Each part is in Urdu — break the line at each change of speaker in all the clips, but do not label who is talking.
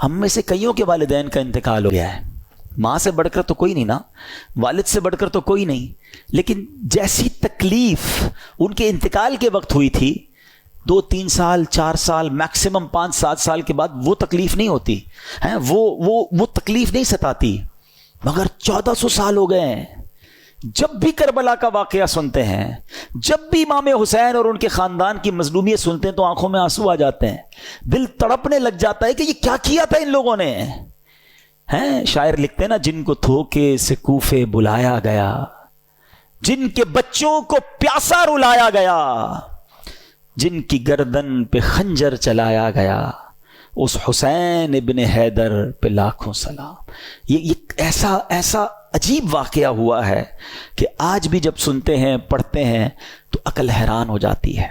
ہم میں سے کئیوں کے والدین کا انتقال ہو گیا ہے، ماں سے بڑھ کر تو کوئی نہیں نا، والد سے بڑھ کر تو کوئی نہیں، لیکن جیسی تکلیف ان کے انتقال کے وقت ہوئی تھی 2-3 سال 4 سال میکسیمم 5-7 سال کے بعد وہ تکلیف نہیں ہوتی ہے، وہ تکلیف نہیں ستاتی، مگر 1400 سال ہو گئے ہیں۔ جب بھی کربلا کا واقعہ سنتے ہیں، جب بھی امام حسین اور ان کے خاندان کی مظلومیت سنتے ہیں تو آنکھوں میں آنسو آ جاتے ہیں، دل تڑپنے لگ جاتا ہے کہ یہ کیا کیا تھا ان لوگوں نے۔ ہیں شاعر لکھتے ہیں نا، جن کو دھوکے سے کوفے بلایا گیا، جن کے بچوں کو پیاسا رلایا گیا، جن کی گردن پہ خنجر چلایا گیا، اس حسین ابن حیدر پہ لاکھوں سلام۔ یہ ایسا عجیب واقعہ ہوا ہے کہ آج بھی جب سنتے ہیں پڑھتے ہیں تو عقل حیران ہو جاتی ہے۔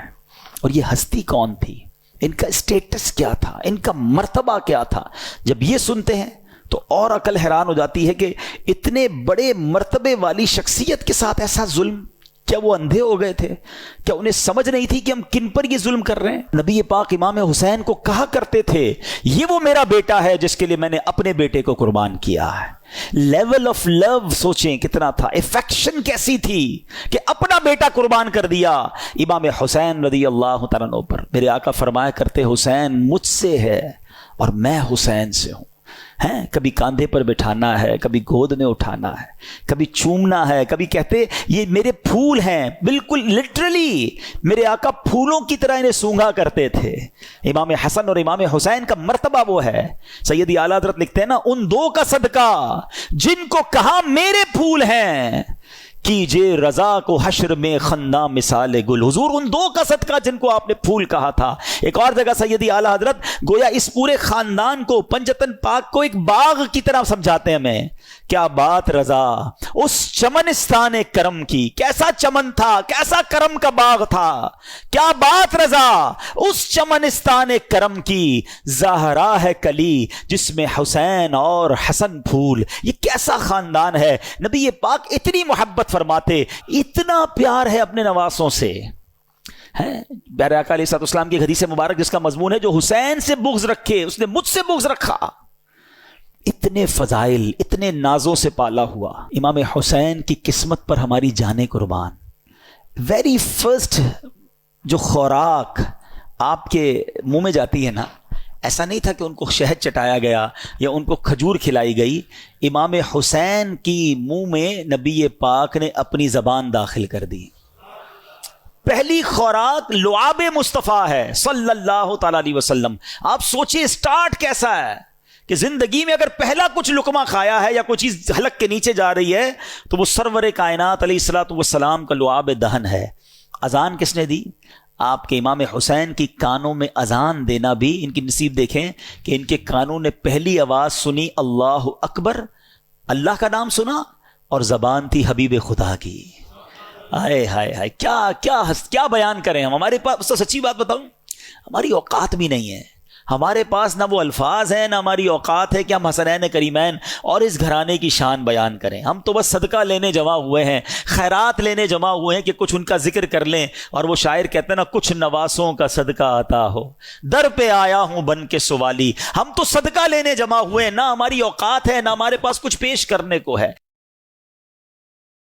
اور یہ ہستی کون تھی، ان کا اسٹیٹس کیا تھا، ان کا مرتبہ کیا تھا، جب یہ سنتے ہیں تو اور عقل حیران ہو جاتی ہے کہ اتنے بڑے مرتبے والی شخصیت کے ساتھ ایسا ظلم۔ کیا وہ اندھے ہو گئے تھے؟ کیا انہیں سمجھ نہیں تھی کہ ہم کن پر یہ ظلم کر رہے ہیں؟ نبی پاک امام حسین کو کہا کرتے تھے یہ وہ میرا بیٹا ہے جس کے لیے میں نے اپنے بیٹے کو قربان کیا ہے۔ لیول آف لو سوچیں کتنا تھا، افیکشن کیسی تھی کہ اپنا بیٹا قربان کر دیا امام حسین رضی اللہ تعالیٰ عنہ پر۔ میرے آقا فرمایا کرتے حسین مجھ سے ہے اور میں حسین سے ہوں۔ ہیں کبھی کاندھے پر بٹھانا ہے، کبھی گود میں اٹھانا ہے، کبھی چومنا ہے، کبھی کہتے یہ میرے پھول ہیں، بالکل لٹرلی میرے آقا پھولوں کی طرح انہیں سونگھا کرتے تھے۔ امام حسن اور امام حسین کا مرتبہ وہ ہے۔ سیدی اعلیٰ حضرت لکھتے ہیں نا، ان دو کا صدقہ جن کو کہا میرے پھول ہیں، کیجئے رضا کو حشر میں خنداں مثال گل۔ حضور ان دو کا صدقہ جن کو آپ نے پھول کہا تھا۔ ایک اور جگہ سیدی اعلیٰ حضرت گویا اس پورے خاندان کو، پنجتن پاک کو ایک باغ کی طرح سمجھاتے ہیں ہمیں۔ کیا بات رضا اس چمنستان کرم کی، کیسا چمن تھا، کیسا کرم کا باغ تھا۔ کیا بات رضا اس چمنستان کرم کی، زہرا ہے کلی جس میں حسین اور حسن پھول۔ یہ کیسا خاندان ہے۔ نبی پاک اتنی محبت فرماتے، اتنا پیار ہے اپنے نواسوں سے۔ پیارے آقا علیہ السلام کی حدیث مبارک جس کا مضمون ہے جو حسین سے بغض رکھے اس نے مجھ سے بغض رکھا۔ اتنے فضائل، اتنے نازوں سے پالا ہوا امام حسین کی قسمت پر ہماری جانیں قربان۔ ویری فرسٹ جو خوراک آپ کے منہ میں جاتی ہے نا، ایسا نہیں تھا کہ ان کو شہد چٹایا گیا یا ان کو کھجور کھلائی گئی۔ امام حسین کی منہ میں نبی پاک نے اپنی زبان داخل کر دی۔ پہلی خوراک لعاب مصطفیٰ ہے صلی اللہ تعالی علیہ وسلم۔ آپ سوچئے سٹارٹ کیسا ہے کہ زندگی میں اگر پہلا کچھ لقمہ کھایا ہے یا کوئی چیز حلق کے نیچے جا رہی ہے تو وہ سرور کائنات علیہ الصلوۃ والسلام کا لعاب دہن ہے۔ اذان کس نے دی؟ آپ کے امام حسین کی کانوں میں اذان دینا بھی ان کی نصیب دیکھیں کہ ان کے کانوں نے پہلی آواز سنی اللہ اکبر، اللہ کا نام سنا اور زبان تھی حبیب خدا کی۔ ہائے ہائے ہائے، کیا بیان کریں ہم۔ ہمارے پاس تو سچی بات بتاؤں، ہماری اوقات بھی نہیں ہے، ہمارے پاس نہ وہ الفاظ ہیں نہ ہماری اوقات ہے کہ ہم حسنین کریمین اور اس گھرانے کی شان بیان کریں۔ ہم تو بس صدقہ لینے جمع ہوئے ہیں، خیرات لینے جمع ہوئے ہیں کہ کچھ ان کا ذکر کر لیں۔ اور وہ شاعر کہتے ہیں نا، کچھ نواسوں کا صدقہ عطا ہو، در پہ آیا ہوں بن کے سوالی۔ ہم تو صدقہ لینے جمع ہوئے ہیں، نہ ہماری اوقات ہے نہ ہمارے پاس کچھ پیش کرنے کو ہے۔